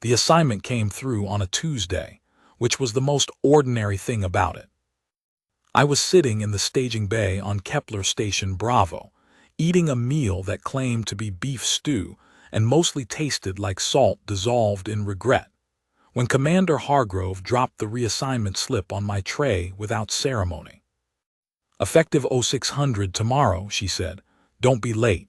The assignment came through on a Tuesday, which was the most ordinary thing about it. I was sitting in the staging bay on Kepler Station Bravo, eating a meal that claimed to be beef stew and mostly tasted like salt dissolved in regret, when Commander Hargrove dropped the reassignment slip on my tray without ceremony. "Effective 0600 tomorrow," she said. "Don't be late."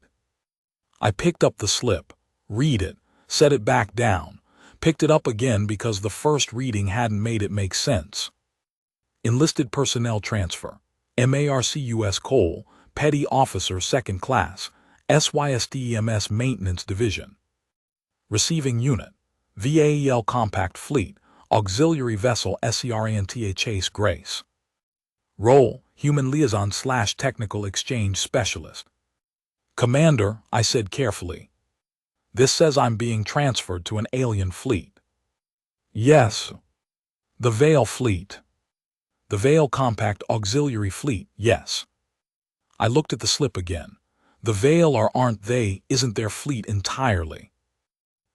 I picked up the slip, read it, set it back down, picked it up again because the first reading hadn't made it make sense. Enlisted personnel transfer. MARCUS Cole, Petty Officer 2nd Class, SYSDEMS Maintenance Division. Receiving Unit. VAEL Compact Fleet, Auxiliary Vessel SERANTA Chase Grace. Role, Human Liaison/Technical Exchange Specialist. "Commander," I said carefully, "this says I'm being transferred to an alien fleet." "Yes." "The Vale Fleet." "The Vale Compact Auxiliary Fleet, yes." I looked at the slip again. "The Vale or aren't they, isn't their fleet entirely."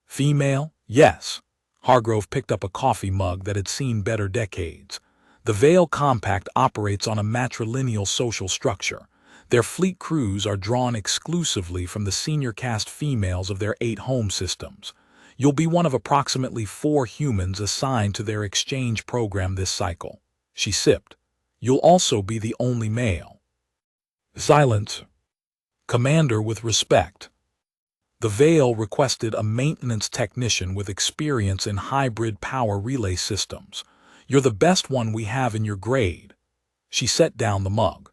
"Female, yes." Hargrove picked up a coffee mug that had seen better decades. "The Vale Compact operates on a matrilineal social structure. Their fleet crews are drawn exclusively from the senior caste females of their 8 home systems. You'll be one of approximately 4 humans assigned to their exchange program this cycle." She sipped. "You'll also be the only male." Silence. "Commander, with respect. The Vale requested a maintenance technician with experience in hybrid power relay systems. You're the best one we have in your grade." She set down the mug.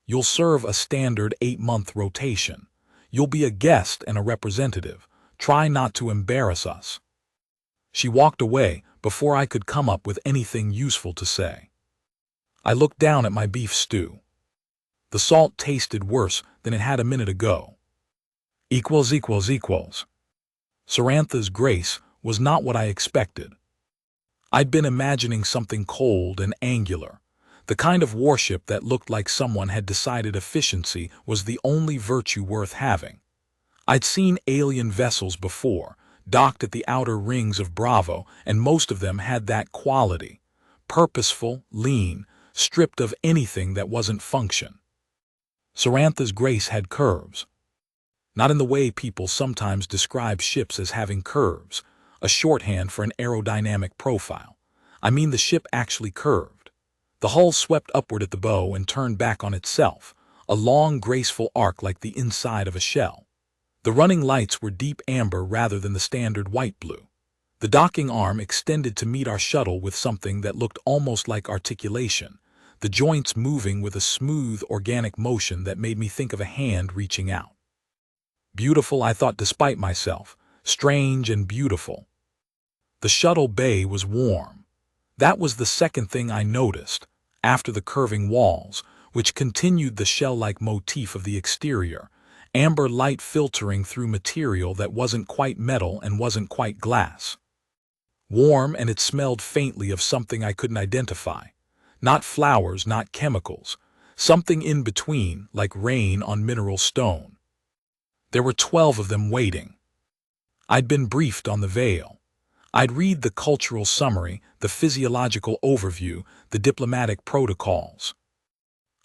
"You'll serve a standard 8-month rotation. You'll be a guest and a representative. Try not to embarrass us." She walked away before I could come up with anything useful to say. I looked down at my beef stew. The salt tasted worse than it had a minute ago. Sarantha's grace was not what I expected. I'd been imagining something cold and angular, the kind of warship that looked like someone had decided efficiency was the only virtue worth having. I'd seen alien vessels before, docked at the outer rings of Bravo, and most of them had that quality. Purposeful, lean, stripped of anything that wasn't function. Sarantha's grace had curves. Not in the way people sometimes describe ships as having curves, a shorthand for an aerodynamic profile. I mean the ship actually curved. The hull swept upward at the bow and turned back on itself, a long, graceful arc like the inside of a shell. The running lights were deep amber rather than the standard white-blue. The docking arm extended to meet our shuttle with something that looked almost like articulation, the joints moving with a smooth, organic motion that made me think of a hand reaching out. Beautiful, I thought despite myself. Strange and beautiful. The shuttle bay was warm. That was the second thing I noticed, after the curving walls, which continued the shell-like motif of the exterior, amber light filtering through material that wasn't quite metal and wasn't quite glass. Warm, and it smelled faintly of something I couldn't identify. Not flowers, not chemicals. Something in between, like rain on mineral stone. There were 12 of them waiting. I'd been briefed on the Vale. I'd read the cultural summary, the physiological overview, the diplomatic protocols.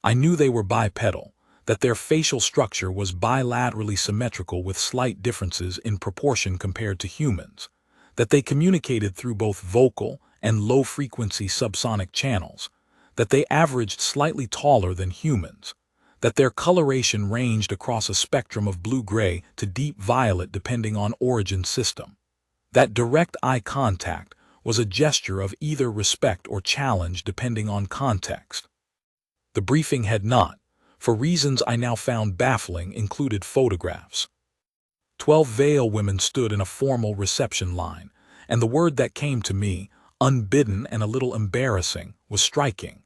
I knew they were bipedal, that their facial structure was bilaterally symmetrical with slight differences in proportion compared to humans, that they communicated through both vocal and low-frequency subsonic channels, that they averaged slightly taller than humans, that their coloration ranged across a spectrum of blue-gray to deep violet depending on origin system, that direct eye contact was a gesture of either respect or challenge depending on context. The briefing had not, for reasons I now found baffling, included photographs. 12 Vale women stood in a formal reception line, and the word that came to me, unbidden and a little embarrassing, was striking.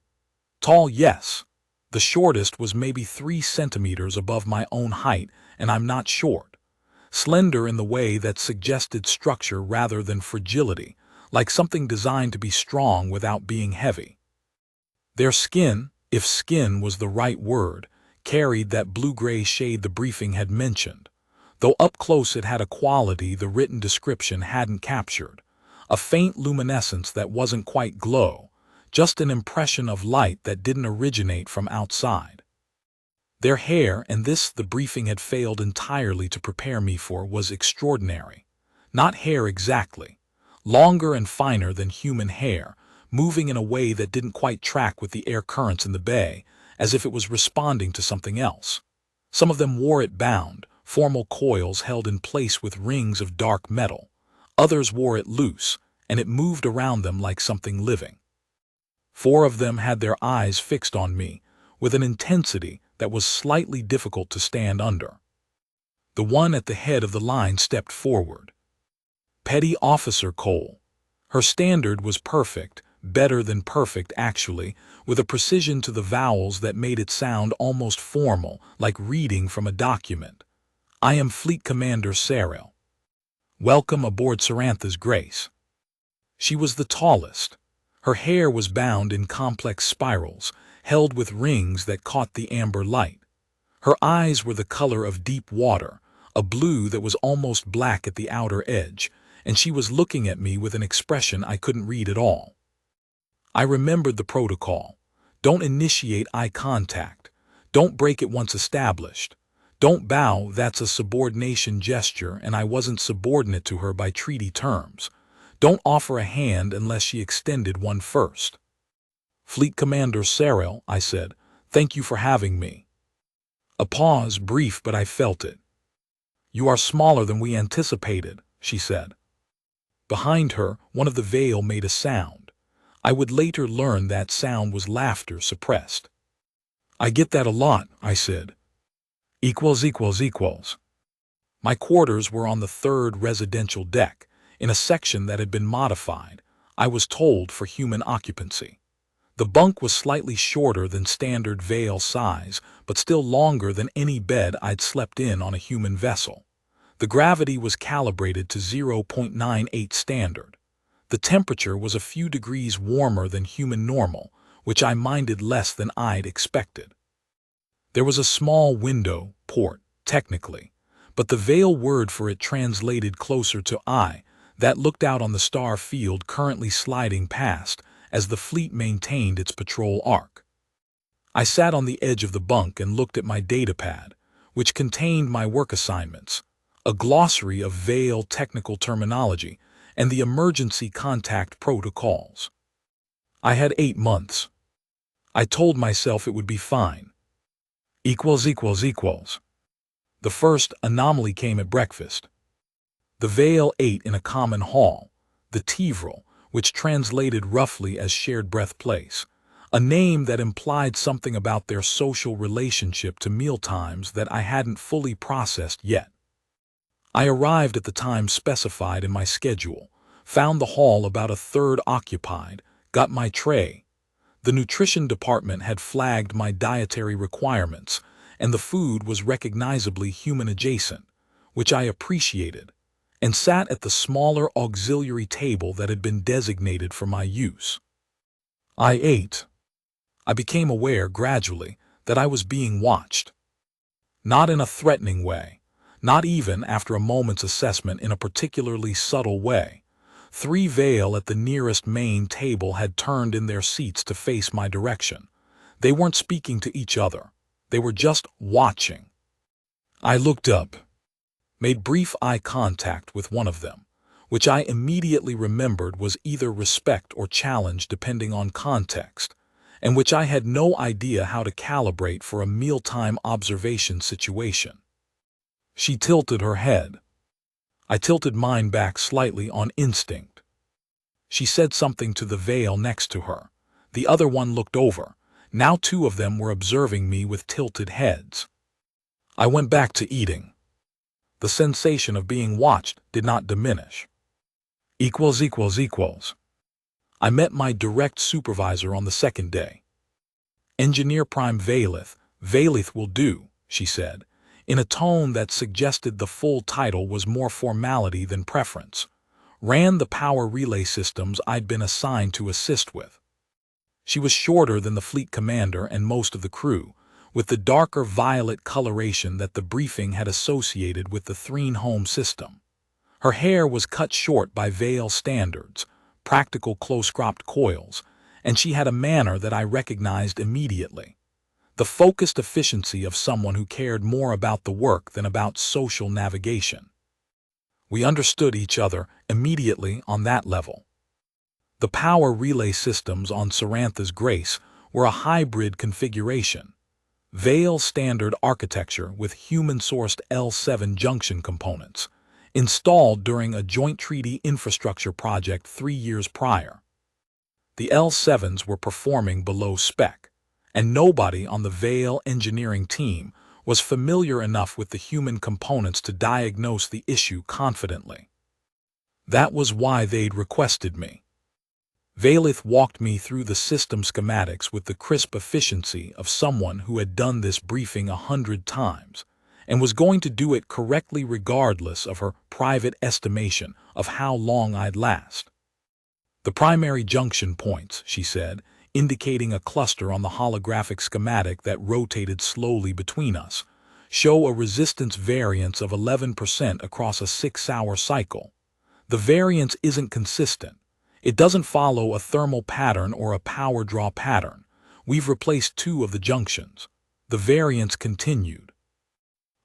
Tall, yes. The shortest was maybe 3 centimeters above my own height, and I'm not short. Slender in the way that suggested structure rather than fragility, like something designed to be strong without being heavy. Their skin, if skin was the right word, carried that blue-gray shade the briefing had mentioned. though up close it had a quality the written description hadn't captured, a faint luminescence that wasn't quite glow, just an impression of light that didn't originate from outside. Their hair, and this the briefing had failed entirely to prepare me for, was extraordinary. Not hair exactly. Longer and finer than human hair, moving in a way that didn't quite track with the air currents in the bay, as if it was responding to something else. Some of them wore it bound, formal coils held in place with rings of dark metal. Others wore it loose, and it moved around them like something living. 4 of them had their eyes fixed on me, with an intensity that was slightly difficult to stand under. The one at the head of the line stepped forward. Petty Officer Cole. Her standard was perfect, better than perfect actually, with a precision to the vowels that made it sound almost formal, like reading from a document. I am Fleet Commander Sarel. Welcome aboard Sarantha's Grace. She was the tallest. Her hair was bound in complex spirals, held with rings that caught the amber light. Her eyes were the color of deep water, a blue that was almost black at the outer edge, and she was looking at me with an expression I couldn't read at all. I remembered the protocol. Don't initiate eye contact. Don't break it once established. Don't bow, that's a subordination gesture, and I wasn't subordinate to her by treaty terms. Don't offer a hand unless she extended one first. Fleet Commander Sarel, I said, thank you for having me. A pause, brief, but I felt it. You are smaller than we anticipated, she said. Behind her, one of the veil made a sound. I would later learn that sound was laughter suppressed. I get that a lot, I said. Equals. My quarters were on the 3rd residential deck, in a section that had been modified, I was told, for human occupancy. The bunk was slightly shorter than standard veil size, but still longer than any bed I'd slept in on a human vessel. The gravity was calibrated to 0.98 standard. The temperature was a few degrees warmer than human normal, which I minded less than I'd expected. There was a small window, port, technically, but the veil word for it translated closer to eye, that looked out on the star field currently sliding past as the fleet maintained its patrol arc. I sat on the edge of the bunk and looked at my datapad, which contained my work assignments, a glossary of veil technical terminology, and the emergency contact protocols. I had 8 months. I told myself it would be fine. Equals. The first anomaly came at breakfast. The veil ate in a common hall, the Tevril, which translated roughly as shared breath place, a name that implied something about their social relationship to mealtimes that I hadn't fully processed yet. I arrived at the time specified in my schedule, found the hall about a third occupied, got my tray. The nutrition department had flagged my dietary requirements, and the food was recognizably human-adjacent, which I appreciated, and sat at the smaller auxiliary table that had been designated for my use. I ate. I became aware gradually that I was being watched. Not in a threatening way, not even after a moment's assessment in a particularly subtle way. 3 veil at the nearest main table had turned in their seats to face my direction. They weren't speaking to each other. They were just watching. I looked up, made brief eye contact with one of them, which I immediately remembered was either respect or challenge depending on context, and which I had no idea how to calibrate for a mealtime observation situation. She tilted her head. I tilted mine back slightly on instinct. She said something to the veil next to her. The other one looked over. Now 2 of them were observing me with tilted heads. I went back to eating. The sensation of being watched did not diminish. Equals. I met my direct supervisor on the 2nd day. Engineer Prime Valith will do, she said, in a tone that suggested the full title was more formality than preference. Ran the power relay systems I'd been assigned to assist with. She was shorter than the fleet commander and most of the crew, with the darker violet coloration that the briefing had associated with the Threen home system. Her hair was cut short by Vale standards, practical close-cropped coils, and she had a manner that I recognized immediately. The focused efficiency of someone who cared more about the work than about social navigation. We understood each other immediately on that level. The power relay systems on Sarantha's Grace were a hybrid configuration. Vale standard architecture with human-sourced L7 junction components, installed during a joint treaty infrastructure project 3 years prior. The L7s were performing below spec, and nobody on the Vale engineering team was familiar enough with the human components to diagnose the issue confidently. That was why they'd requested me. Valeth walked me through the system schematics with the crisp efficiency of someone who had done this briefing 100 times, and was going to do it correctly regardless of her private estimation of how long I'd last. The primary junction points, she said, indicating a cluster on the holographic schematic that rotated slowly between us, show a resistance variance of 11% across a 6-hour cycle. The variance isn't consistent. It doesn't follow a thermal pattern or a power draw pattern. We've replaced 2 of the junctions. The variance continued.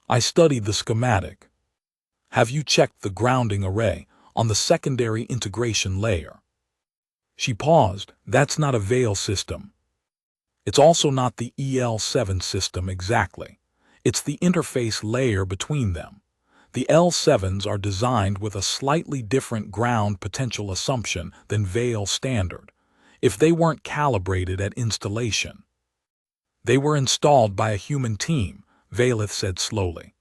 I studied the schematic. Have you checked the grounding array on the secondary integration layer? She paused. That's not a Vale system. It's also not the EL7 system exactly. It's the interface layer between them. The L7s are designed with a slightly different ground potential assumption than Vale standard, if they weren't calibrated at installation. They were installed by a human team, Valeth said slowly.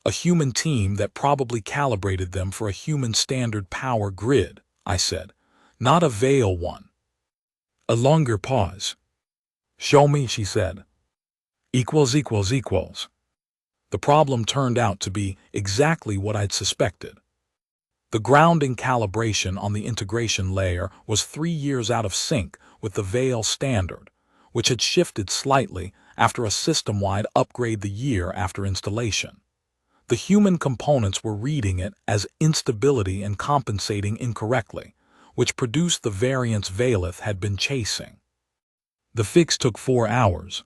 A human team that probably calibrated them for a human standard power grid, I said. Not a Vale one. A longer pause. Show me, she said. Equals. The problem turned out to be exactly what I'd suspected. The grounding calibration on the integration layer was 3 years out of sync with the Vale standard, which had shifted slightly after a system-wide upgrade the year after installation. The human components were reading it as instability and compensating incorrectly, which produced the variance Valeth had been chasing. The fix took 4 hours.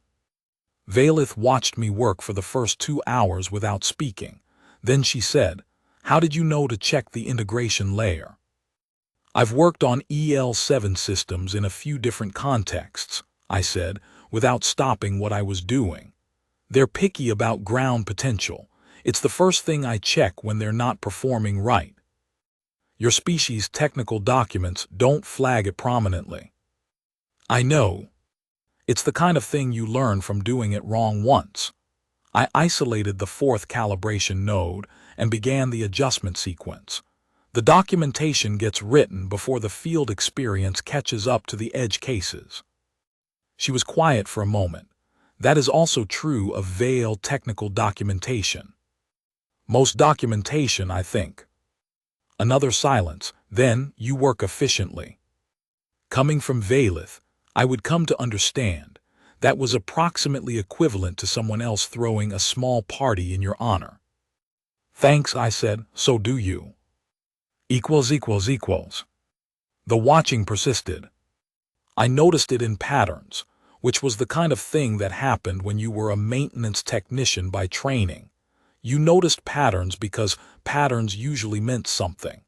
Valeth watched me work for the first 2 hours without speaking. Then she said, "How did you know to check the integration layer?" "I've worked on EL7 systems in a few different contexts," I said, without stopping what I was doing. "They're picky about ground potential. It's the first thing I check when they're not performing right. Your species' technical documents don't flag it prominently." "I know. It's the kind of thing you learn from doing it wrong once." I isolated the 4th calibration node and began the adjustment sequence. The documentation gets written before the field experience catches up to the edge cases. She was quiet for a moment. That is also true of Vale technical documentation. Most documentation, I think. Another silence. Then you work efficiently. Coming from Valeth, I would come to understand that was approximately equivalent to someone else throwing a small party in your honor. "Thanks," I said, "so do you." Equals. The watching persisted. I noticed it in patterns, which was the kind of thing that happened when you were a maintenance technician by training. You noticed patterns because patterns usually meant something.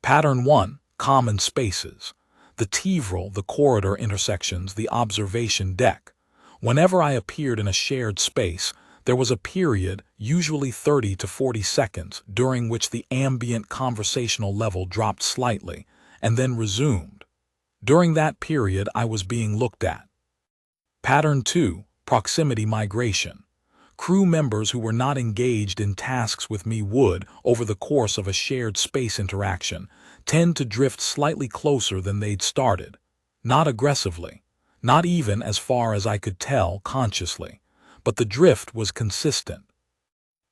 Pattern 1, common spaces. The TVRL, the corridor intersections, the observation deck. Whenever I appeared in a shared space, there was a period, usually 30 to 40 seconds, during which the ambient conversational level dropped slightly, and then resumed. During that period, I was being looked at. Pattern 2, proximity migration. Crew members who were not engaged in tasks with me would, over the course of a shared space interaction, tend to drift slightly closer than they'd started. Not aggressively, not even as far as I could tell consciously, but the drift was consistent.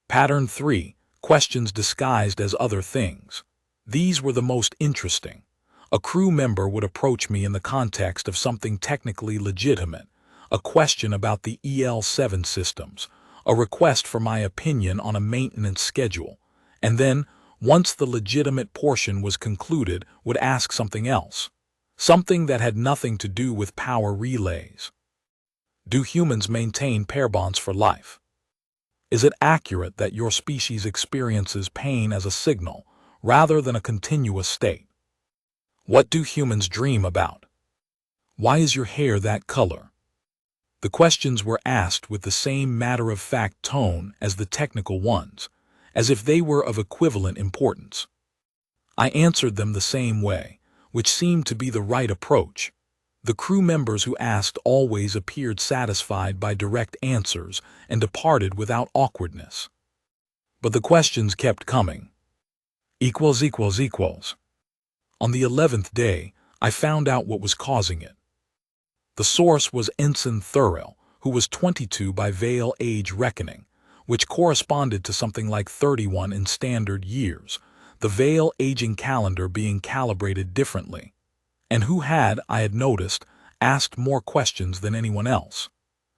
Pattern 3, questions disguised as other things. These were the most interesting. A crew member would approach me in the context of something technically legitimate, a question about the EL7 systems, a request for my opinion on a maintenance schedule, and then, once the legitimate portion was concluded, would ask something else, something that had nothing to do with power relays. Do humans maintain pair bonds for life? Is it accurate that your species experiences pain as a signal, rather than a continuous state? What do humans dream about? Why is your hair that color? The questions were asked with the same matter-of-fact tone as the technical ones, as if they were of equivalent importance. I answered them the same way, which seemed to be the right approach. The crew members who asked always appeared satisfied by direct answers and departed without awkwardness. But the questions kept coming. Equals. On the 11th day, I found out what was causing it. The source was Ensign Thurell, who was 22 by Vale age reckoning, which corresponded to something like 31 in standard years, the Vale aging calendar being calibrated differently, and who had, I had noticed, asked more questions than anyone else.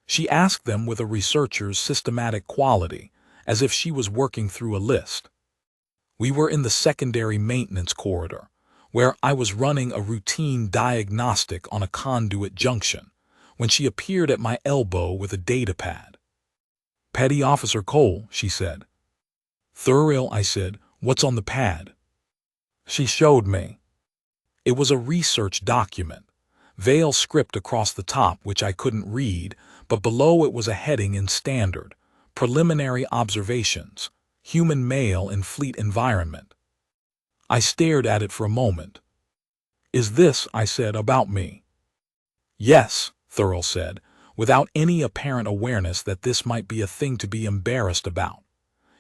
She asked them with a researcher's systematic quality, as if she was working through a list. We were in the secondary maintenance corridor, where I was running a routine diagnostic on a conduit junction, when she appeared at my elbow with a datapad. "Petty Officer Cole," she said. "Thurell," I said, "what's on the pad?" She showed me. It was a research document, Vale script across the top which I couldn't read, but below it was a heading in standard, Preliminary Observations, Human Male in Fleet Environment. I stared at it for a moment. "Is this," I said, "about me?" "Yes," Thurell said, without any apparent awareness that this might be a thing to be embarrassed about.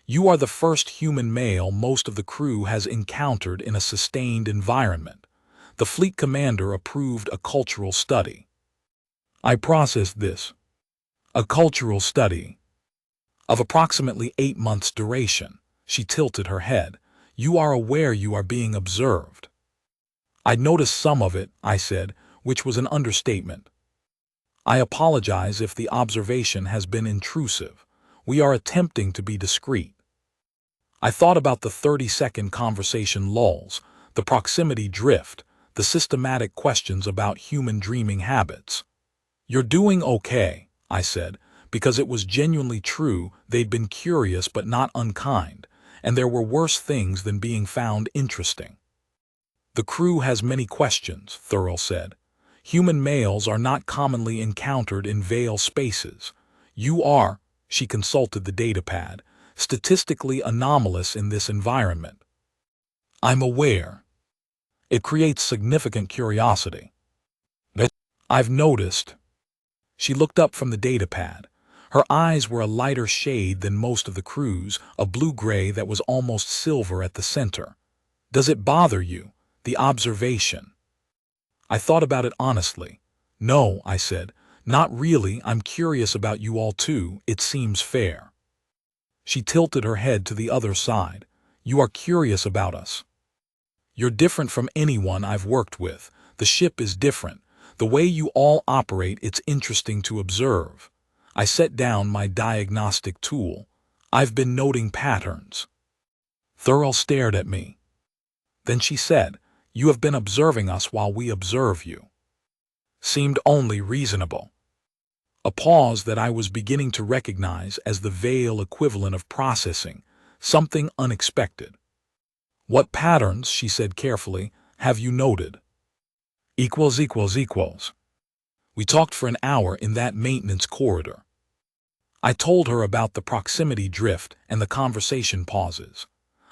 "You are the first human male most of the crew has encountered in a sustained environment. The fleet commander approved a cultural study." I processed this. A cultural study. Of approximately 8 months' duration. She tilted her head. "You are aware you are being observed?" "I'd noticed some of it," I said, which was an understatement. "I apologize if the observation has been intrusive. We are attempting to be discreet." I thought about the 30-second conversation lulls, the proximity drift, the systematic questions about human dreaming habits. "You're doing okay," I said, because it was genuinely true they'd been curious but not unkind, and there were worse things than being found interesting. "The crew has many questions," Thurell said. "Human males are not commonly encountered in Vale spaces. You are," she consulted the datapad, "statistically anomalous in this environment." "I'm aware. It creates significant curiosity." "I've noticed." She looked up from the datapad. Her eyes were a lighter shade than most of the crew's, a blue-gray that was almost silver at the center. "Does it bother you, the observation?" I thought about it honestly. "No," I said, "not really. I'm curious about you all too. It seems fair." She tilted her head to the other side. "You are curious about us. You're different from anyone I've worked with. The ship is different. The way you all operate, it's interesting to observe." I set down my diagnostic tool. "I've been noting patterns." Thurell stared at me. Then she said, "You have been observing us while we observe you." Seemed only reasonable. A pause that I was beginning to recognize as the Vale equivalent of processing, something unexpected. "What patterns," she said carefully, "have you noted?" Equals. We talked for an hour in that maintenance corridor. I told her about the proximity drift and the conversation pauses.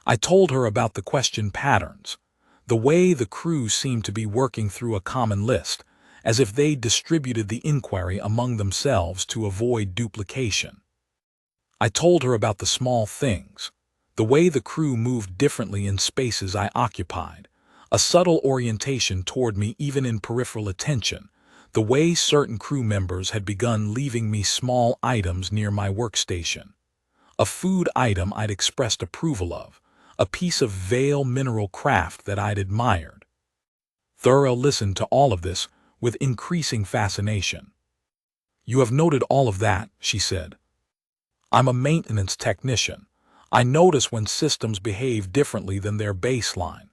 I told her about the question patterns, the way the crew seemed to be working through a common list, as if they distributed the inquiry among themselves to avoid duplication. I told her about the small things, the way the crew moved differently in spaces I occupied, a subtle orientation toward me even in peripheral attention, the way certain crew members had begun leaving me small items near my workstation. A food item I'd expressed approval of, a piece of Vale mineral craft that I'd admired. Thurell listened to all of this with increasing fascination. You have noted all of that, she said. I'm a maintenance technician. I notice when systems behave differently than their baseline.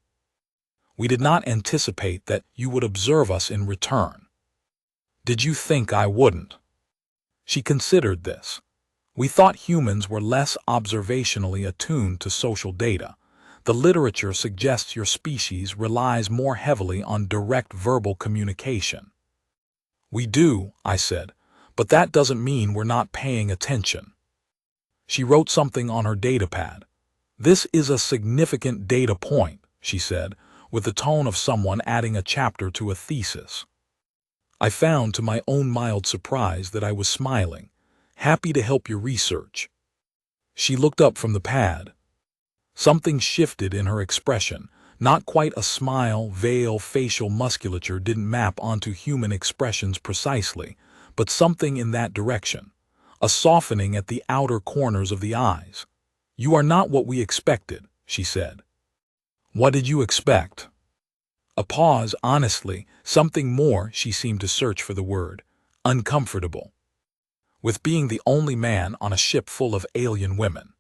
We did not anticipate that you would observe us in return. Did you think I wouldn't? She considered this. We thought humans were less observationally attuned to social data. The literature suggests your species relies more heavily on direct verbal communication. We do, I said, but that doesn't mean we're not paying attention. She wrote something on her datapad. This is a significant data point, she said, with the tone of someone adding a chapter to a thesis. I found to my own mild surprise that I was smiling, happy to help your research. She looked up from the pad. Something shifted in her expression. Not quite a smile, veil, facial musculature didn't map onto human expressions precisely, but something in that direction. A softening at the outer corners of the eyes. You are not what we expected, she said. What did you expect? A pause, honestly, something more. She seemed to search for the word. Uncomfortable. With being the only man on a ship full of alien women.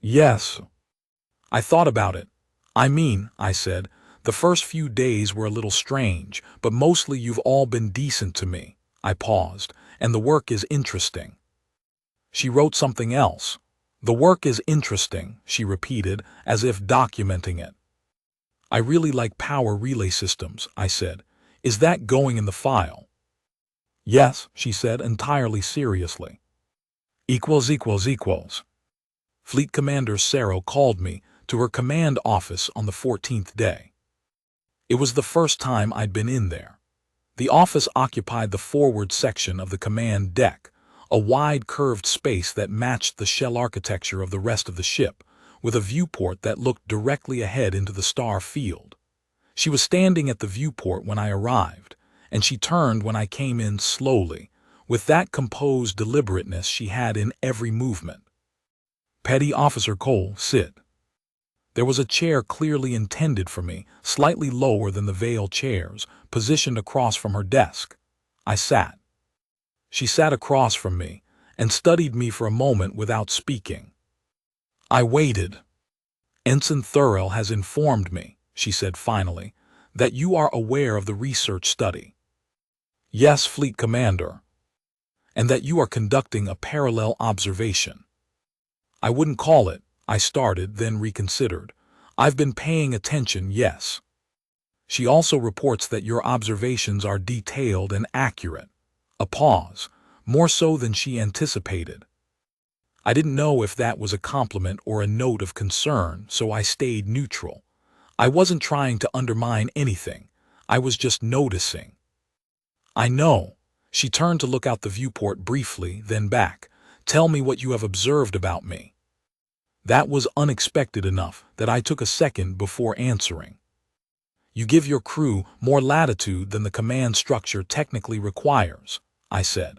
Yes. I thought about it. I said, the first few days were a little strange, but mostly you've all been decent to me. I paused, and the work is interesting. She wrote something else. The work is interesting, she repeated, as if documenting it. I really like power relay systems, I said. Is that going in the file? Yes, she said entirely seriously. Equals. Fleet Commander Sarah called me to her command office on the 14th day. It was the first time I'd been in there. The office occupied the forward section of the command deck, a wide curved space that matched the shell architecture of the rest of the ship, with a viewport that looked directly ahead into the star field. She was standing at the viewport when I arrived, and she turned when I came in slowly, with that composed deliberateness she had in every movement. Petty Officer Cole, sit. There was a chair clearly intended for me, slightly lower than the Veil chairs, positioned across from her desk. I sat. She sat across from me, and studied me for a moment without speaking. I waited. Ensign Thurell has informed me, she said finally, that you are aware of the research study. Yes, Fleet Commander. And that you are conducting a parallel observation. I wouldn't call it, I started, then reconsidered. I've been paying attention, yes. She also reports that your observations are detailed and accurate. A pause, more so than she anticipated. I didn't know if that was a compliment or a note of concern, so I stayed neutral. I wasn't trying to undermine anything. I was just noticing. I know. She turned to look out the viewport briefly, then back. Tell me what you have observed about me. That was unexpected enough that I took a second before answering. You give your crew more latitude than the command structure technically requires, I said.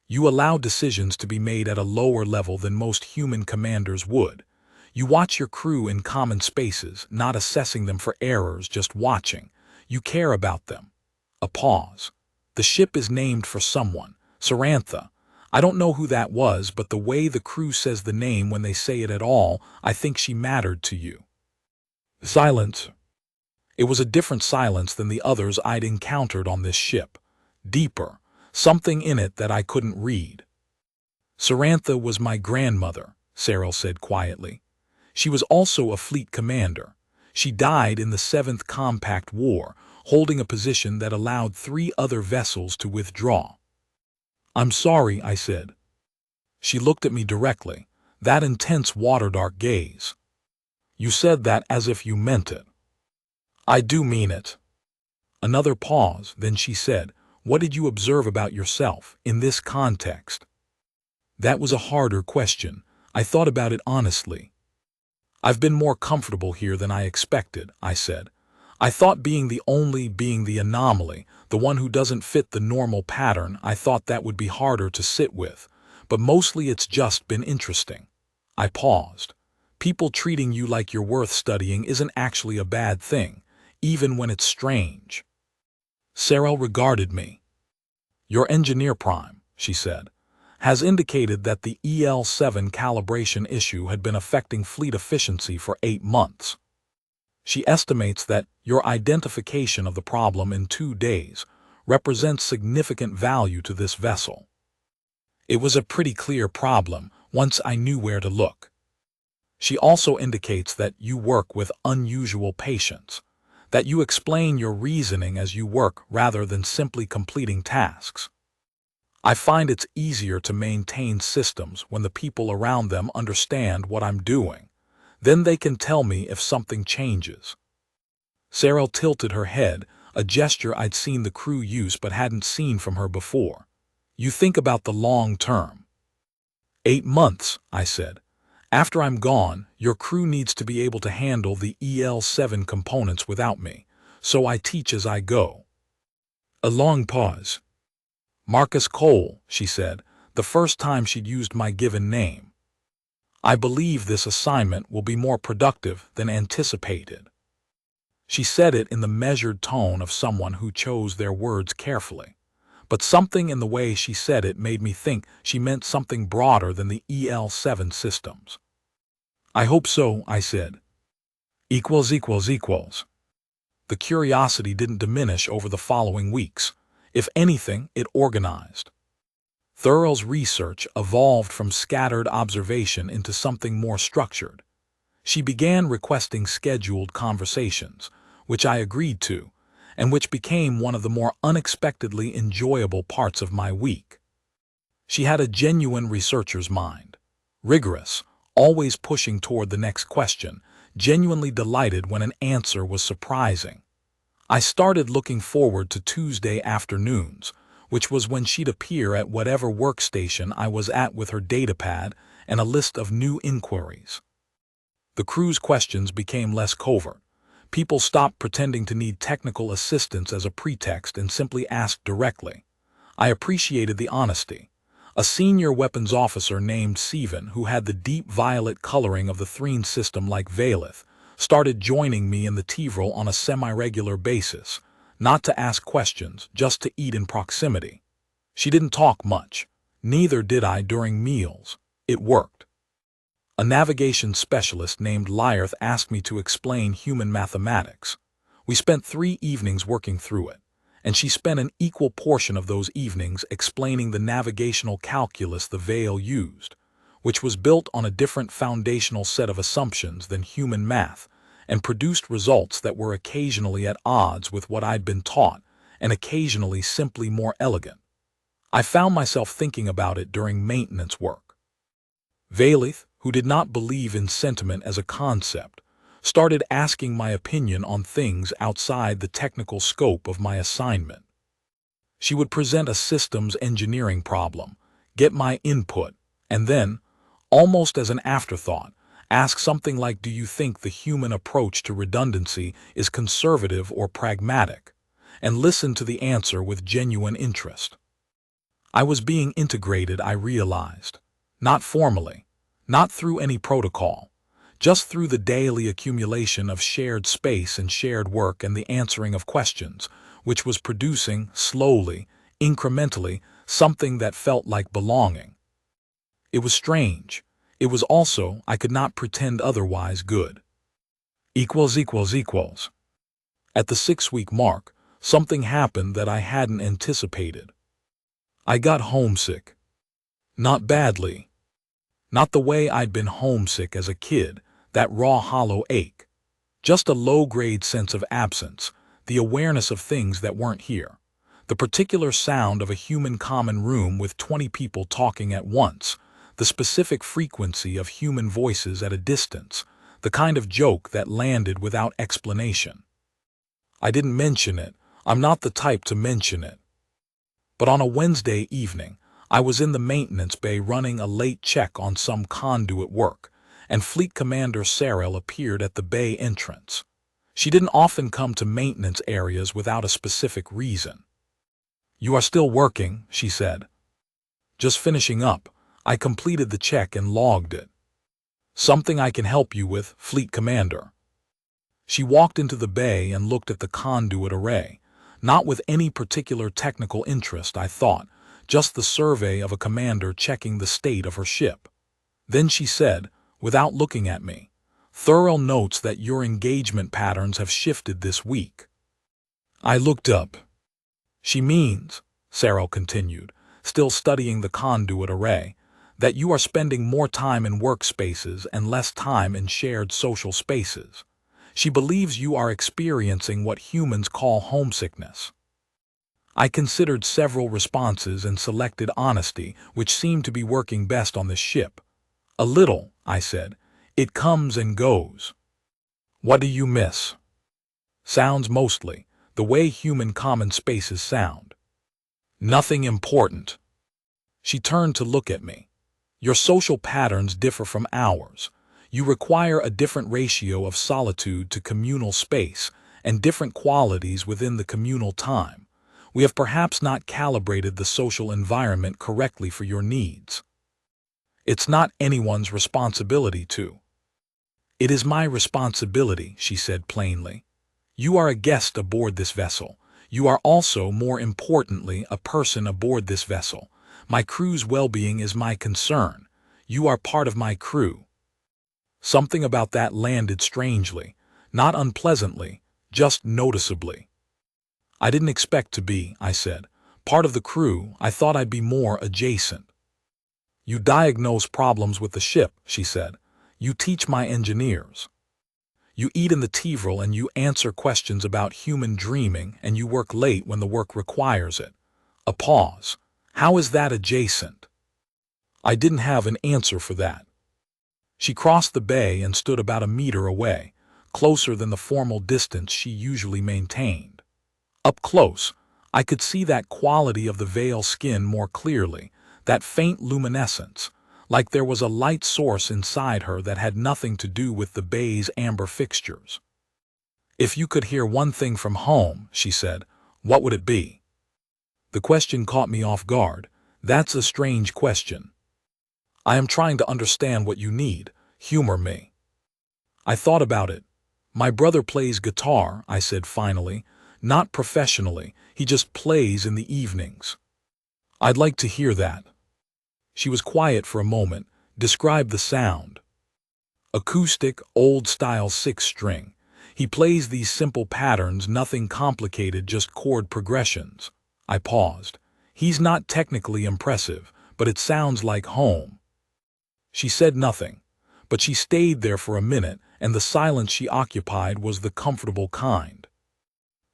You allow decisions to be made at a lower level than most human commanders would. You watch your crew in common spaces, not assessing them for errors, just watching. You care about them. A pause. The ship is named for someone, Sarantha. I don't know who that was, but the way the crew says the name when they say it at all, I think she mattered to you. Silence. It was a different silence than the others I'd encountered on this ship. Deeper. Something in it that I couldn't read. Sarantha was my grandmother, Sarah said quietly. She was also a fleet commander. She died in the 7th Compact War, holding a position that allowed 3 other vessels to withdraw. I'm sorry, I said. She looked at me directly, that intense water-dark gaze. You said that as if you meant it. I do mean it. Another pause, then she said, what did you observe about yourself in this context? That was a harder question. I thought about it honestly. I've been more comfortable here than I expected, I said. I thought being the anomaly, the one who doesn't fit the normal pattern, I thought that would be harder to sit with. But mostly it's just been interesting. I paused. People treating you like you're worth studying isn't actually a bad thing, even when it's strange. Sarah regarded me. Your engineer prime, she said, has indicated that the EL7 calibration issue had been affecting fleet efficiency for 8 months. She estimates that your identification of the problem in 2 days represents significant value to this vessel. It was a pretty clear problem once I knew where to look. She also indicates that you work with unusual patience, that you explain your reasoning as you work rather than simply completing tasks. I find it's easier to maintain systems when the people around them understand what I'm doing. Then they can tell me if something changes. Sarah tilted her head, a gesture I'd seen the crew use but hadn't seen from her before. You think about the long term. 8 months, I said. After I'm gone, your crew needs to be able to handle the EL7 components without me, so I teach as I go. A long pause. Marcus Cole, she said, the first time she'd used my given name. I believe this assignment will be more productive than anticipated. She said it in the measured tone of someone who chose their words carefully, but something in the way she said it made me think she meant something broader than the EL7 systems. I hope so, I said. Equals. The curiosity didn't diminish over the following weeks. If anything, it organized. Thurl's research evolved from scattered observation into something more structured. She began requesting scheduled conversations, which I agreed to, and which became one of the more unexpectedly enjoyable parts of my week. She had a genuine researcher's mind, rigorous, always pushing toward the next question, genuinely delighted when an answer was surprising. I started looking forward to Tuesday afternoons, which was when she'd appear at whatever workstation I was at with her datapad and a list of new inquiries. The crew's questions became less covert. People stopped pretending to need technical assistance as a pretext and simply asked directly. I appreciated the honesty. A senior weapons officer named Steven, who had the deep violet coloring of the Threne system like Valeth, started joining me in the Tevril on a semi-regular basis, not to ask questions, just to eat in proximity. She didn't talk much. Neither did I during meals. It worked. A navigation specialist named Lyarth asked me to explain human mathematics. We spent 3 evenings working through it, and she spent an equal portion of those evenings explaining the navigational calculus the Veil used, which was built on a different foundational set of assumptions than human math, and produced results that were occasionally at odds with what I'd been taught, and occasionally simply more elegant. I found myself thinking about it during maintenance work. Valeth, who did not believe in sentiment as a concept, started asking my opinion on things outside the technical scope of my assignment. She would present a systems engineering problem, get my input, and then, almost as an afterthought, ask something like, do you think the human approach to redundancy is conservative or pragmatic? And listen to the answer with genuine interest. I was being integrated, I realized. Not formally, not through any protocol, just through the daily accumulation of shared space and shared work and the answering of questions, which was producing, slowly, incrementally, something that felt like belonging. It was strange. It was also, I could not pretend otherwise, good. At the 6-week mark, something happened that I hadn't anticipated. I got homesick. Not badly. Not the way I'd been homesick as a kid, that raw hollow ache. Just a low-grade sense of absence, the awareness of things that weren't here. The particular sound of a human common room with 20 people talking at once, the specific frequency of human voices at a distance, the kind of joke that landed without explanation. I didn't mention it. I'm not the type to mention it. But on a Wednesday evening, I was in the maintenance bay running a late check on some conduit work, and Fleet Commander Sarel appeared at the bay entrance. She didn't often come to maintenance areas without a specific reason. "You are still working," she said. "Just finishing up. I completed the check and logged it. Something I can help you with, Fleet Commander." She walked into the bay and looked at the conduit array, Not with any particular technical interest, I thought, just the survey of a commander checking the state of her ship. Then she said, without looking at me, "Thurl notes that your engagement patterns have shifted this week." I looked up. "She means," Sarah continued, still studying the conduit array, "that you are spending more time in workspaces and less time in shared social spaces. She believes you are experiencing what humans call homesickness." I considered several responses and selected honesty, which seemed to be working best on this ship. "A little," I said. "It comes and goes." "What do you miss?" "Sounds mostly, the way human common spaces sound." "Nothing important." She turned to look at me. "Your social patterns differ from ours. You require a different ratio of solitude to communal space and different qualities within the communal time. We have perhaps not calibrated the social environment correctly for your needs." "It's not anyone's responsibility to." "It is my responsibility," she said plainly. "You are a guest aboard this vessel. You are also, more importantly, a person aboard this vessel. My crew's well-being is my concern. You are part of my crew." Something about that landed strangely, not unpleasantly, just noticeably. "I didn't expect to be," I said, "part of the crew. I thought I'd be more adjacent." "You diagnose problems with the ship," she said. "You teach my engineers. You eat in the TVRL and you answer questions about human dreaming and you work late when the work requires it." A pause. "How is that adjacent?" I didn't have an answer for that. She crossed the bay and stood about a meter away, closer than the formal distance she usually maintained. Up close, I could see that quality of the veil skin more clearly, that faint luminescence, like there was a light source inside her that had nothing to do with the bay's amber fixtures. "If you could hear one thing from home," she said, "what would it be?" The question caught me off guard. That's a strange question. "I am trying to understand what you need. Humor me." I thought about it. "My brother plays guitar," I said finally. "Not professionally, he just plays in the evenings." "I'd like to hear that." She was quiet for a moment. "Describe the sound." "Acoustic, old-style six-string. He plays these simple patterns, nothing complicated, just chord progressions." I paused. "He's not technically impressive, but it sounds like home." She said nothing, but she stayed there for a minute, and the silence she occupied was the comfortable kind.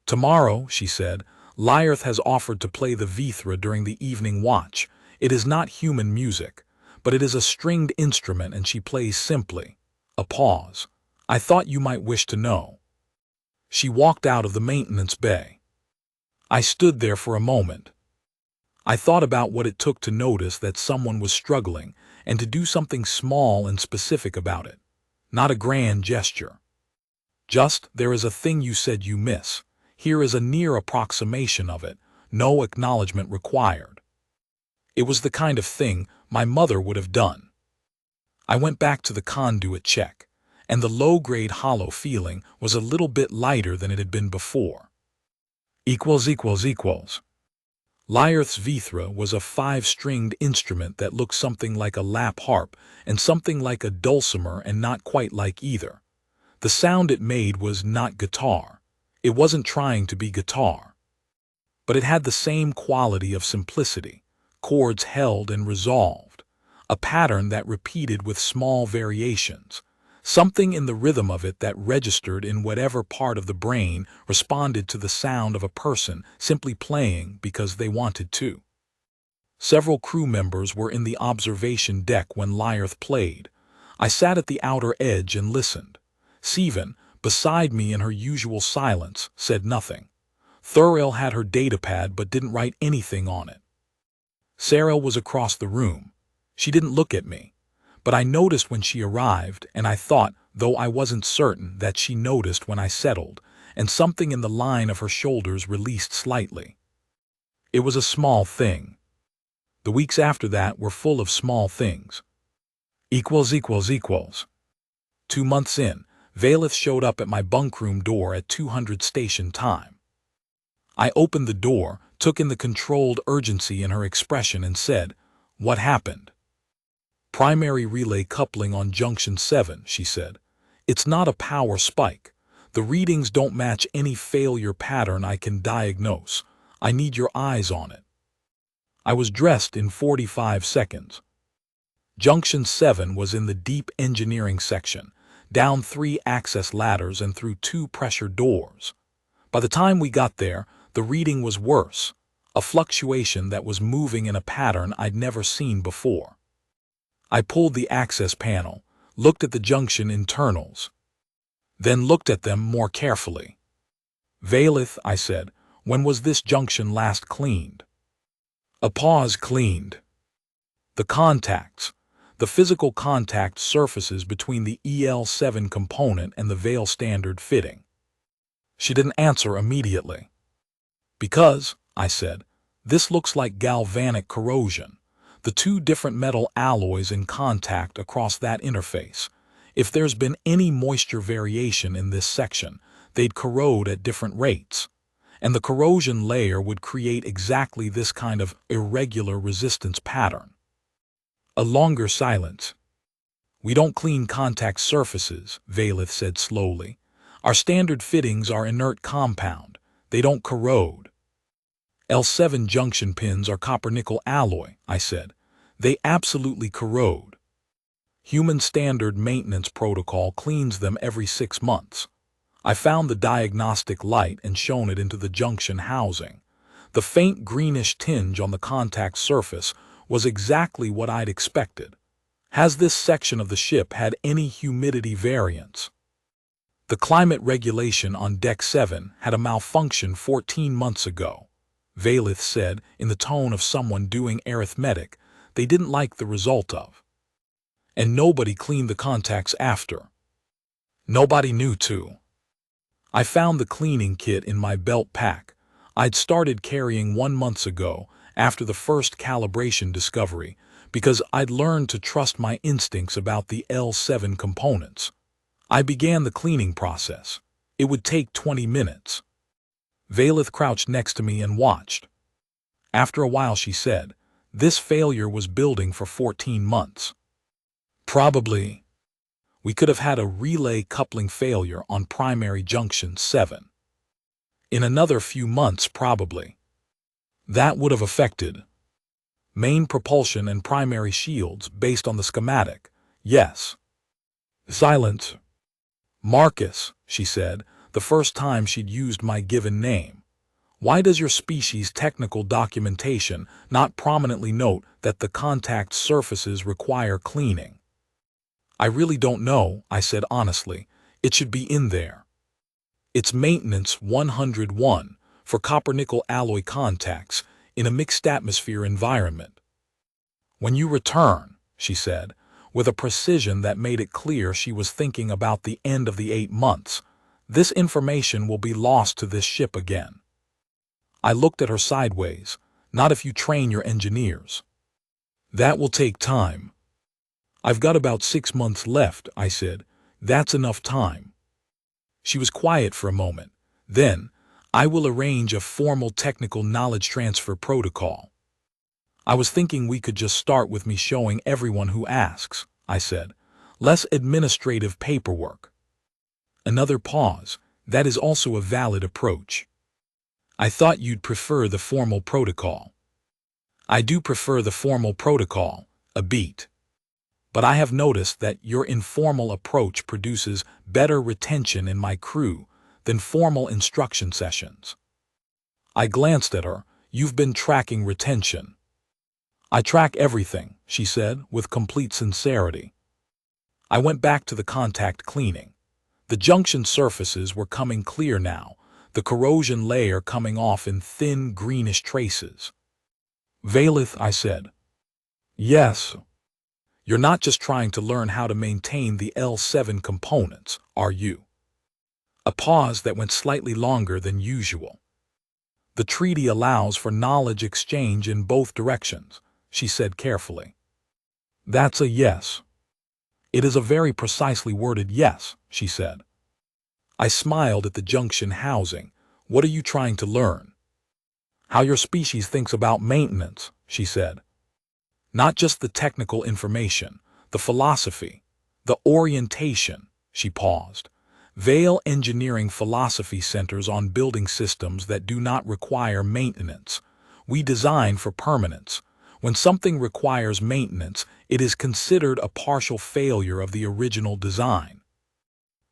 "Tomorrow," she said, "Lyarth has offered to play the Vithra during the evening watch. It is not human music, but it is a stringed instrument and she plays simply." A pause. "I thought you might wish to know." She walked out of the maintenance bay. I stood there for a moment. I thought about what it took to notice that someone was struggling and to do something small and specific about it. Not a grand gesture. Just, "There is a thing you said you miss. Here is a near approximation of it. No acknowledgement required." It was the kind of thing my mother would have done. I went back to the conduit check, and the low-grade hollow feeling was a little bit lighter than it had been before. Lyarth's Vithra was a 5-stringed instrument that looked something like a lap harp and something like a dulcimer and not quite like either. The sound it made was not guitar. It wasn't trying to be guitar. But it had the same quality of simplicity, chords held and resolved, a pattern that repeated with small variations, something in the rhythm of it that registered in whatever part of the brain responded to the sound of a person simply playing because they wanted to. Several crew members were in the observation deck when Lyarth played. I sat at the outer edge and listened. Sivan, beside me in her usual silence, said nothing. Thurl had her datapad but didn't write anything on it. Sarah was across the room. She didn't look at me, but I noticed when she arrived, and I thought, though I wasn't certain, that she noticed when I settled, and something in the line of her shoulders released slightly. It was a small thing. The weeks after that were full of small things. 2 months in, Valeth showed up at my bunkroom door at 200 station time. I opened the door, took in the controlled urgency in her expression, and said, "What happened?" "Primary relay coupling on junction 7, she said. "It's not a power spike. The readings don't match any failure pattern I can diagnose. I need your eyes on it." I was dressed in 45 seconds. Junction 7 was in the deep engineering section, down 3 access ladders and through 2 pressure doors. By the time we got there, the reading was worse, a fluctuation that was moving in a pattern I'd never seen before. I pulled the access panel, looked at the junction internals, then looked at them more carefully. "Valith," I said, "when was this junction last cleaned?" A pause. "Cleaned. The contacts, the physical contact surfaces between the EL7 component and the Veil standard fitting." She didn't answer immediately. "Because," I said, "this looks like galvanic corrosion. The 2 different metal alloys in contact across that interface. If there's been any moisture variation in this section, they'd corrode at different rates. And the corrosion layer would create exactly this kind of irregular resistance pattern." A longer silence. "We don't clean contact surfaces," Valith said slowly. "Our standard fittings are inert compound. They don't corrode." "L7 junction pins are copper-nickel alloy," I said. "They absolutely corrode. Human standard maintenance protocol cleans them every 6 months. I found the diagnostic light and shone it into the junction housing. The faint greenish tinge on the contact surface was exactly what I'd expected. Has this section of the ship had any humidity variance?" "The climate regulation on Deck 7 had a malfunction 14 months ago," Valith said in the tone of someone doing arithmetic they didn't like the result of. "And nobody cleaned the contacts after. Nobody knew to. I found the cleaning kit in my belt pack. I'd started carrying 1 month ago after the first calibration discovery because I'd learned to trust my instincts about the L7 components. I began the cleaning process. It would take 20 minutes. Valith crouched next to me and watched. After a while she said, "This failure was building for 14 months. Probably. We could have had a relay coupling failure on primary junction 7. In another few months, probably. That would have affected main propulsion and primary shields based on the schematic. Yes." Silence. "Marcus," she said, the first time she'd used my given name. "Why does your species' technical documentation not prominently note that the contact surfaces require cleaning?" "I really don't know," I said honestly. "It should be in there. It's maintenance 101 for copper-nickel alloy contacts in a mixed atmosphere environment. When you return," she said, with a precision that made it clear she was thinking about the end of the 8 months, "this information will be lost to this ship again." I looked at her sideways. "Not if you train your engineers. That will take time." "I've got about 6 months left," I said. "That's enough time." She was quiet for a moment. Then, "I will arrange a formal technical knowledge transfer protocol." "I was thinking we could just start with me showing everyone who asks," I said. "Less administrative paperwork." Another pause. "That is also a valid approach." "I thought you'd prefer the formal protocol." "I do prefer the formal protocol, a beat. But I have noticed that your informal approach produces better retention in my crew than formal instruction sessions." I glanced at her. "You've been tracking retention." "I track everything," she said with complete sincerity. I went back to the contact cleaning. The junction surfaces were coming clear now, the corrosion layer coming off in thin greenish traces. "Valith," I said. "Yes." "You're not just trying to learn how to maintain the L7 components, are you?" A pause that went slightly longer than usual. "The treaty allows for knowledge exchange in both directions," she said carefully. "That's a yes." "It is a very precisely worded yes," she said. I smiled at the junction housing. "What are you trying to learn?" How your species thinks about maintenance, she said. Not just the technical information, the philosophy, the orientation, she paused. Vale engineering philosophy centers on building systems that do not require maintenance. We design for permanence. When something requires maintenance, it is considered a partial failure of the original design.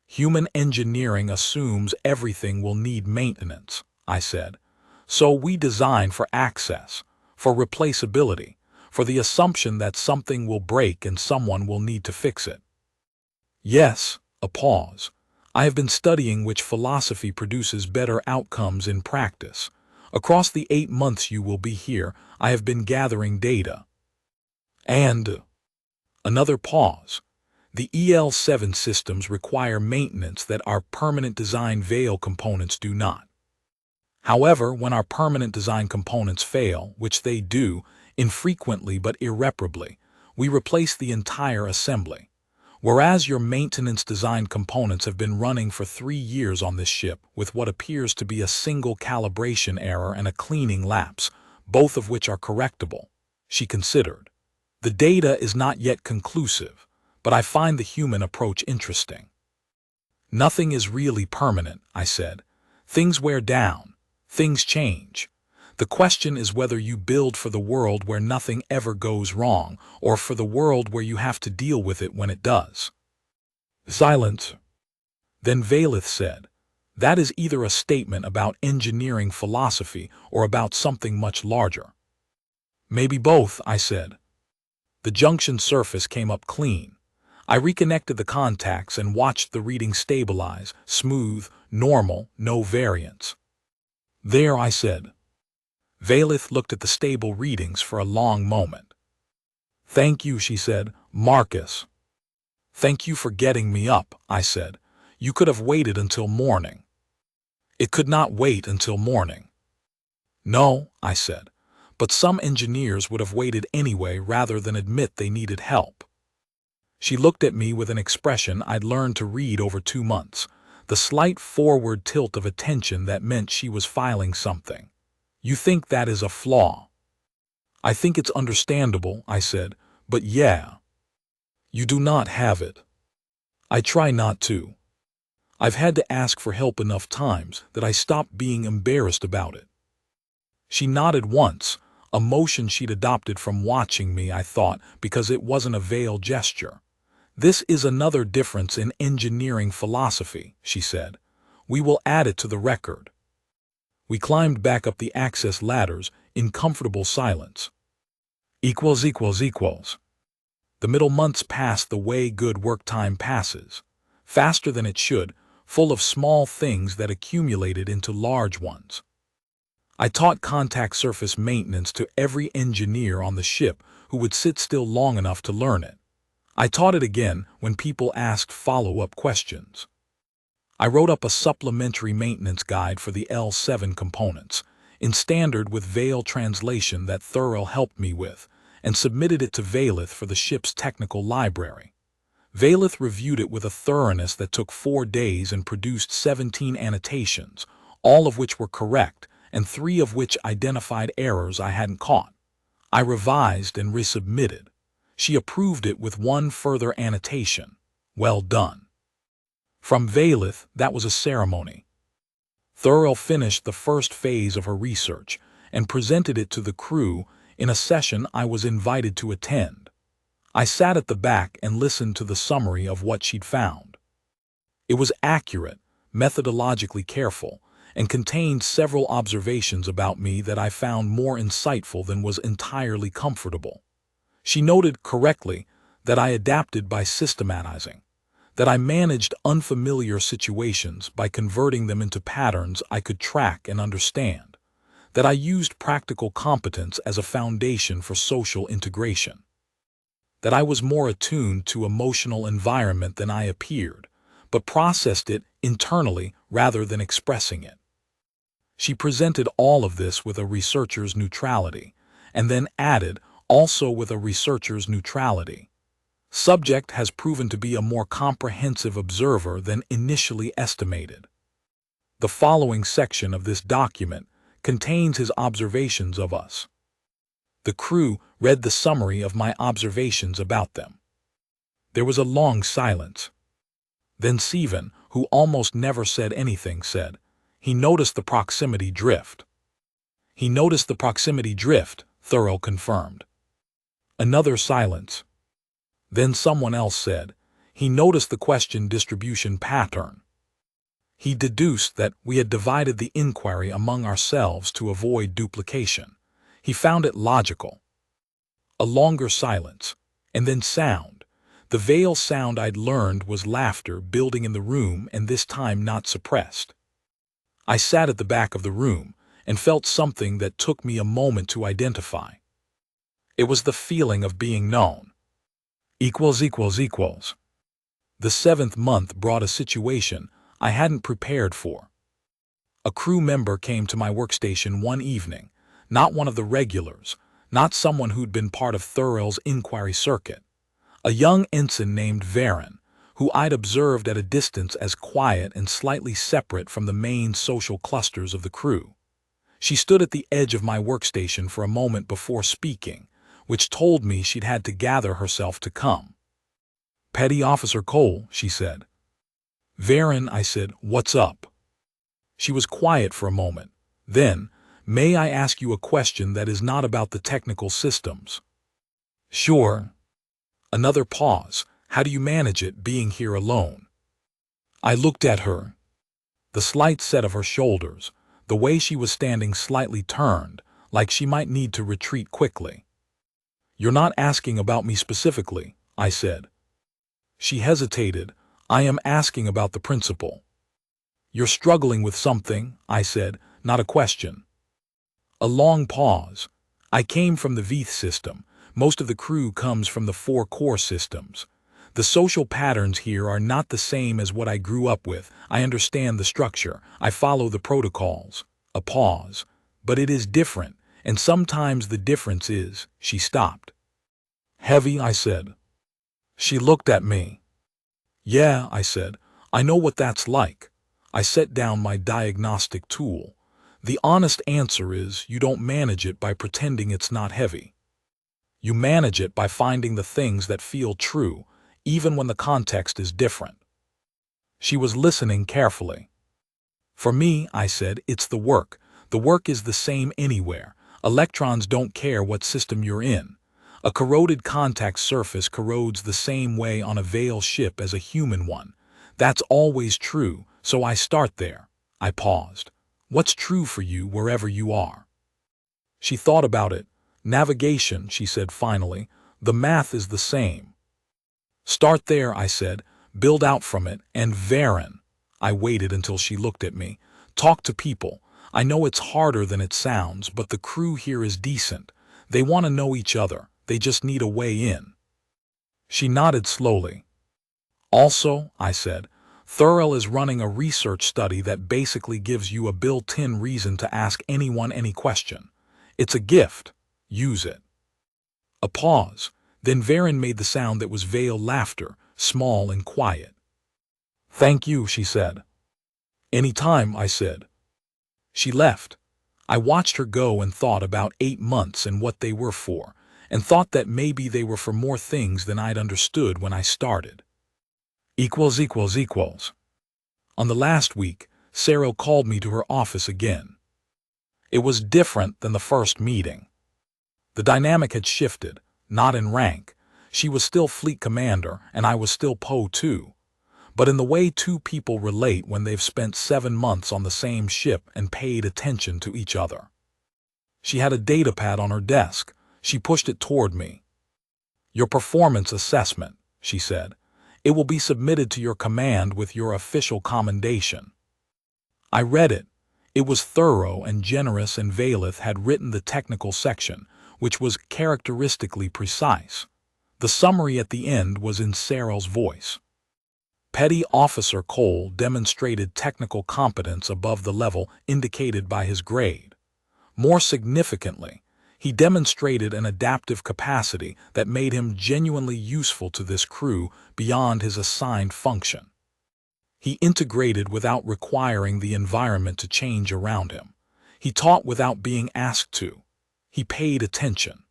Human engineering assumes everything will need maintenance, I said. So we design for access, for replaceability, for the assumption that something will break and someone will need to fix it. Yes, a pause. I have been studying which philosophy produces better outcomes in practice. Across the 8 months you will be here, I have been gathering data. And another pause. The EL7 systems require maintenance that our permanent design Veil components do not. However, when our permanent design components fail, which they do, infrequently but irreparably, we replace the entire assembly. Whereas your maintenance design components have been running for 3 years on this ship with what appears to be a single calibration error and a cleaning lapse, both of which are correctable, she considered. The data is not yet conclusive, but I find the human approach interesting. Nothing is really permanent, I said. Things wear down. Things change. The question is whether you build for the world where nothing ever goes wrong, or for the world where you have to deal with it when it does. Silence. Then Valeth said, that is either a statement about engineering philosophy or about something much larger. Maybe both, I said. The junction surface came up clean. I reconnected the contacts and watched the reading stabilize, smooth, normal, no variance. There, I said. Valeth looked at the stable readings for a long moment. Thank you, she said. Marcus. Thank you for getting me up, I said. You could have waited until morning. It could not wait until morning. No, I said, but some engineers would have waited anyway rather than admit they needed help. She looked at me with an expression I'd learned to read over 2 months, the slight forward tilt of attention that meant she was filing something. You think that is a flaw? I think it's understandable, I said, but yeah. You do not have it. I try not to. I've had to ask for help enough times that I stopped being embarrassed about it. She nodded once, a motion she'd adopted from watching me, I thought, because it wasn't a veiled gesture. This is another difference in engineering philosophy, she said. We will add it to the record. We climbed back up the access ladders in comfortable silence. The middle months passed the way good work time passes, faster than it should, full of small things that accumulated into large ones. I taught contact surface maintenance to every engineer on the ship who would sit still long enough to learn it. I taught it again when people asked follow-up questions. I wrote up a supplementary maintenance guide for the L7 components, in standard with Veil translation that Thurl helped me with, and submitted it to Valeth for the ship's technical library. Valeth reviewed it with a thoroughness that took 4 days and produced 17 annotations, all of which were correct, and 3 of which identified errors I hadn't caught. I revised and resubmitted. She approved it with 1 further annotation. Well done. From Valeth, that was a ceremony. Thurl finished the first phase of her research and presented it to the crew in a session I was invited to attend. I sat at the back and listened to the summary of what she'd found. It was accurate, methodologically careful, and contained several observations about me that I found more insightful than was entirely comfortable. She noted correctly that I adapted by systematizing, that I managed unfamiliar situations by converting them into patterns I could track and understand, that I used practical competence as a foundation for social integration, that I was more attuned to emotional environment than I appeared, but processed it internally rather than expressing it. She presented all of this with a researcher's neutrality, and then added, also with a researcher's neutrality. Subject has proven to be a more comprehensive observer than initially estimated. The following section of this document contains his observations of us. The crew read the summary of my observations about them. There was a long silence. Then Steven, who almost never said anything, said, "He noticed the proximity drift." "He noticed the proximity drift," Thurl confirmed. Another silence. Then someone else said, "He noticed the question distribution pattern." He deduced that we had divided the inquiry among ourselves to avoid duplication. He found it logical. A longer silence, and then sound. The veil sound I'd learned was laughter building in the room, and this time not suppressed. I sat at the back of the room and felt something that took me a moment to identify. It was the feeling of being known. ===. The 7th month brought a situation I hadn't prepared for. A crew member came to my workstation one evening, not one of the regulars, not someone who'd been part of Thurl's inquiry circuit. A young ensign named Varen, who I'd observed at a distance as quiet and slightly separate from the main social clusters of the crew. She stood at the edge of my workstation for a moment before speaking, which told me she'd had to gather herself to come. "Petty Officer Cole," she said. "Varen," I said, "what's up?" She was quiet for a moment. Then, "May I ask you a question that is not about the technical systems?" "Sure." Another pause. "How do you manage it, being here alone?" I looked at her. The slight set of her shoulders, the way she was standing slightly turned, like she might need to retreat quickly. "You're not asking about me specifically," I said. She hesitated. "I am asking about the principal." "You're struggling with something," I said, not a question. A long pause. "I came from the Veeth system. Most of the crew comes from the 4 core systems. The social patterns here are not the same as what I grew up with. I understand the structure. I follow the protocols." A pause. "But it is different, and sometimes the difference is..." She stopped. "Heavy," I said. She looked at me. "Yeah," I said. "I know what that's like." I set down my diagnostic tool. "The honest answer is you don't manage it by pretending it's not heavy. You manage it by finding the things that feel true, even when the context is different." She was listening carefully. "For me," I said, "it's the work. The work is the same anywhere. Electrons don't care what system you're in. A corroded contact surface corrodes the same way on a Veil ship as a human one. That's always true, so I start there." I paused. "What's true for you wherever you are?" She thought about it. "Navigation," she said finally. "The math is the same." "Start there," I said. "Build out from it, and Varen." I waited until she looked at me. "Talk to people. I know it's harder than it sounds, but the crew here is decent. They want to know each other. They just need a way in." She nodded slowly. "Also," I said, "Thurl is running a research study that basically gives you a built-in reason to ask anyone any question. It's a gift. Use it." A pause. Then Varen made the sound that was Veil laughter, small and quiet. "Thank you," she said. "Any time," I said. She left. I watched her go and thought about 8 months and what they were for, and thought that maybe they were for more things than I'd understood when I started. On the last week, Sarah called me to her office again. It was different than the first meeting. The dynamic had shifted, not in rank. She was still fleet commander, and I was still PO 2. But in the way two people relate when they've spent 7 months on the same ship and paid attention to each other. She had a datapad on her desk. She pushed it toward me. "Your performance assessment," she said. "It will be submitted to your command with your official commendation." I read it. It was thorough and generous, and Valeth had written the technical section, which was characteristically precise. The summary at the end was in Sarah's voice. Petty Officer Cole demonstrated technical competence above the level indicated by his grade. More significantly, he demonstrated an adaptive capacity that made him genuinely useful to this crew beyond his assigned function. He integrated without requiring the environment to change around him. He taught without being asked to. He paid attention.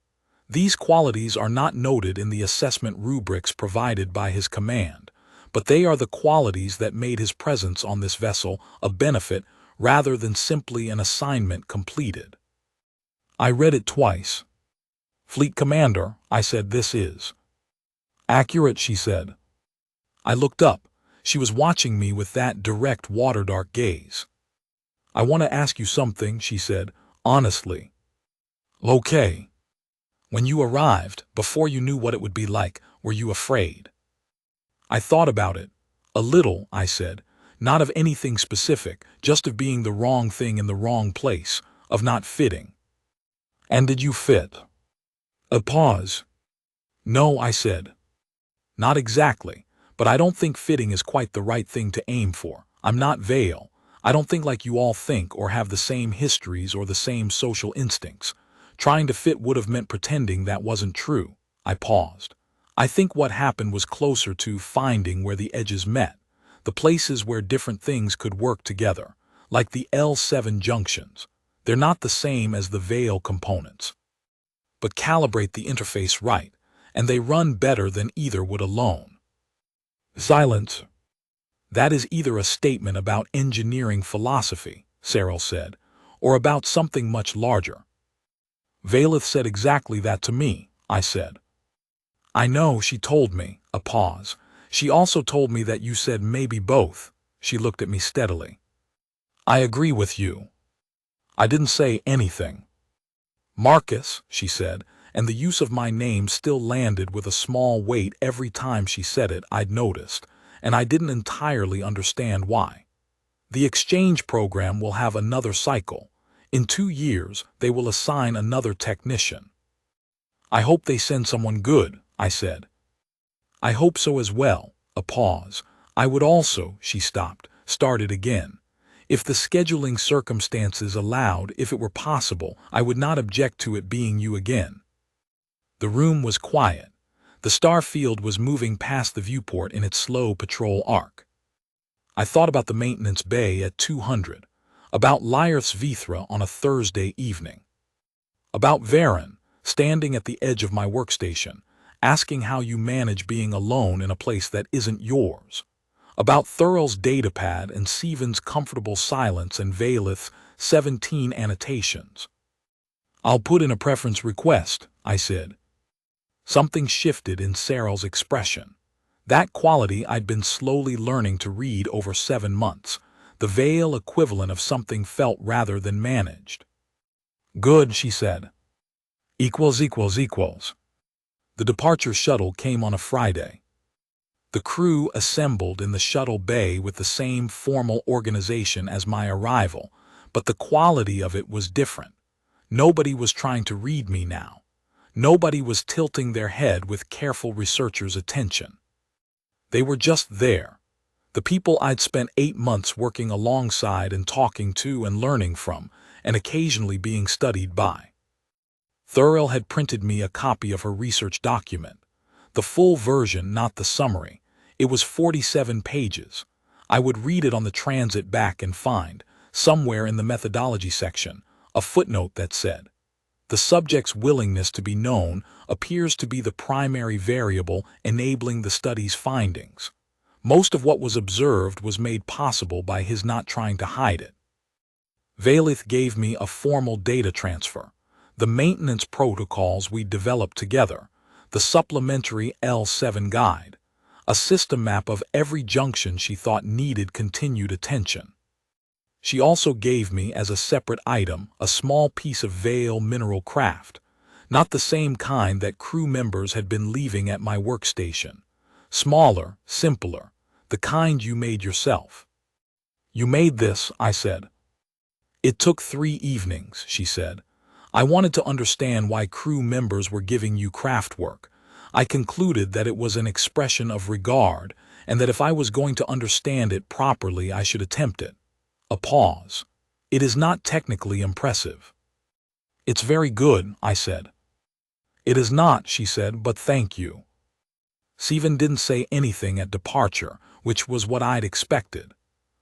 These qualities are not noted in the assessment rubrics provided by his command, but they are the qualities that made his presence on this vessel a benefit rather than simply an assignment completed. I read it twice. "Fleet Commander," I said, "this is." "Accurate," she said. I looked up. She was watching me with that direct water-dark gaze. "I want to ask you something," she said, honestly. "Okay. When you arrived, before you knew what it would be like, were you afraid?" I thought about it. "A little," I said. "Not of anything specific, just of being the wrong thing in the wrong place, of not fitting." "And did you fit?" A pause. "No," I said. "Not exactly, but I don't think fitting is quite the right thing to aim for. I'm not Vale. I don't think like you all think or have the same histories or the same social instincts. Trying to fit would have meant pretending that wasn't true." I paused. "I think what happened was closer to finding where the edges met, the places where different things could work together, like the L7 junctions. They're not the same as the Vale components, but calibrate the interface right, and they run better than either would alone." Silence. "That is either a statement about engineering philosophy," Cyril said, "or about something much larger." "Valeth said exactly that to me," I said. "I know," she told me. A pause. "She also told me that you said maybe both." She looked at me steadily. "I agree with you." I didn't say anything. "Marcus," she said, and the use of my name still landed with a small weight every time she said it. I'd noticed, and I didn't entirely understand why. "The exchange program will have another cycle. In 2 years, they will assign another technician." "I hope they send someone good," I said. "I hope so as well." A pause. "I would also," she stopped, started again. "If the scheduling circumstances allowed, if it were possible, I would not object to it being you again." The room was quiet. The star field was moving past the viewport in its slow patrol arc. I thought about the maintenance bay at 200, about Lyarth's Vithra on a Thursday evening, about Varen, standing at the edge of my workstation, asking how you manage being alone in a place that isn't yours, about Thurl's datapad and Sivan's comfortable silence and Valeth's 17 annotations. "I'll put in a preference request," I said. Something shifted in Cyril's expression. That quality I'd been slowly learning to read over 7 months, the Vale equivalent of something felt rather than managed. "Good," she said. Equals. The departure shuttle came on a Friday. The crew assembled in the shuttle bay with the same formal organization as my arrival, but the quality of it was different. Nobody was trying to read me now. Nobody was tilting their head with careful researcher's attention. They were just there. The people I'd spent 8 months working alongside and talking to and learning from, and occasionally being studied by. Thurl had printed me a copy of her research document. The full version, not the summary. It was 47 pages. I would read it on the transit back and find, somewhere in the methodology section, a footnote that said, "The subject's willingness to be known appears to be the primary variable enabling the study's findings. Most of what was observed was made possible by his not trying to hide it." Valeth gave me a formal data transfer, the maintenance protocols we developed together, the supplementary L7 guide, a system map of every junction she thought needed continued attention. She also gave me as a separate item a small piece of Vale mineral craft, not the same kind that crew members had been leaving at my workstation. Smaller, simpler, the kind you made yourself. "You made this," I said. "It took 3 evenings," she said. "I wanted to understand why crew members were giving you craft work. I concluded that it was an expression of regard, and that if I was going to understand it properly I should attempt it." A pause. "It is not technically impressive." "It's very good," I said. "It is not," she said, "but thank you." Sivan didn't say anything at departure, which was what I'd expected.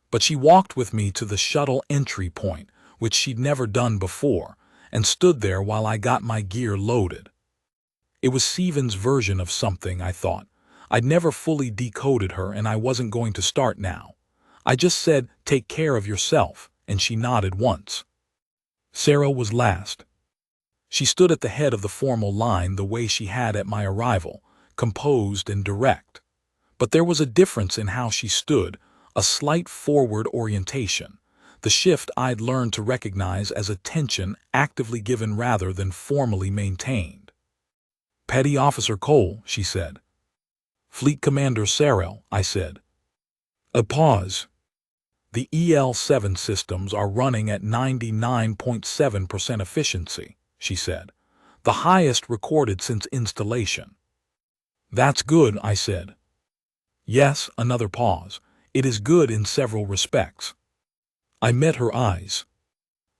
But she walked with me to the shuttle entry point, which she'd never done before, and stood there while I got my gear loaded. It was Steven's version of something, I thought. I'd never fully decoded her, and I wasn't going to start now. I just said, "Take care of yourself," and she nodded once. Sarah was last. She stood at the head of the formal line the way she had at my arrival, composed and direct. But there was a difference in how she stood, a slight forward orientation, the shift I'd learned to recognize as attention actively given rather than formally maintained. "Petty Officer Cole," she said. "Fleet Commander Sarel," I said. A pause. "The EL-7 systems are running at 99.7% efficiency," she said. "The highest recorded since installation." "That's good," I said. "Yes," another pause. "It is good in several respects." I met her eyes.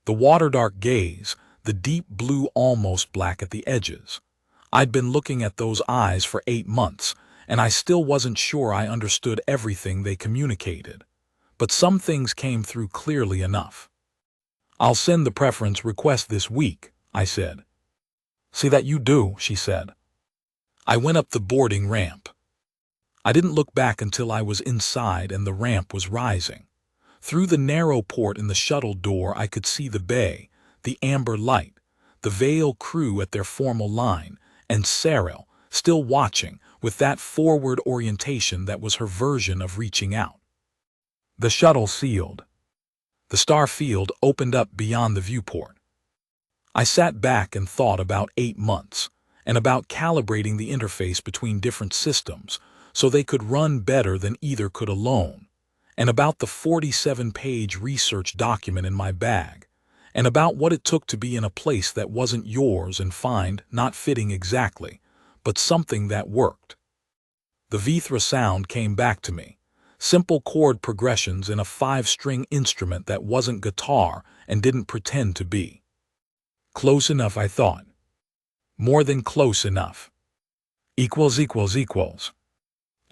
The water-dark gaze, the deep blue almost black at the edges. I'd been looking at those eyes for 8 months, and I still wasn't sure I understood everything they communicated. But some things came through clearly enough. "I'll send the preference request this week," I said. "See that you do," she said. I went up the boarding ramp. I didn't look back until I was inside and the ramp was rising. Through the narrow port in the shuttle door I could see the bay, the amber light, the Vale crew at their formal line, and Sarah, still watching, with that forward orientation that was her version of reaching out. The shuttle sealed. The star field opened up beyond the viewport. I sat back and thought about 8 months, and about calibrating the interface between different systems so they could run better than either could alone, and about the 47-page research document in my bag, and about what it took to be in a place that wasn't yours and find not fitting exactly, but something that worked. The Vithra sound came back to me, simple chord progressions in a 5-string instrument that wasn't guitar and didn't pretend to be. Close enough, I thought. More than close enough. ==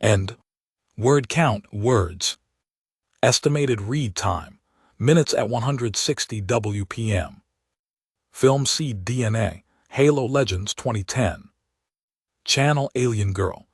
End. Word count, words. Estimated read time, minutes at 160 WPM. Film Seed DNA, Halo Legends 2010. Channel Alien Girl.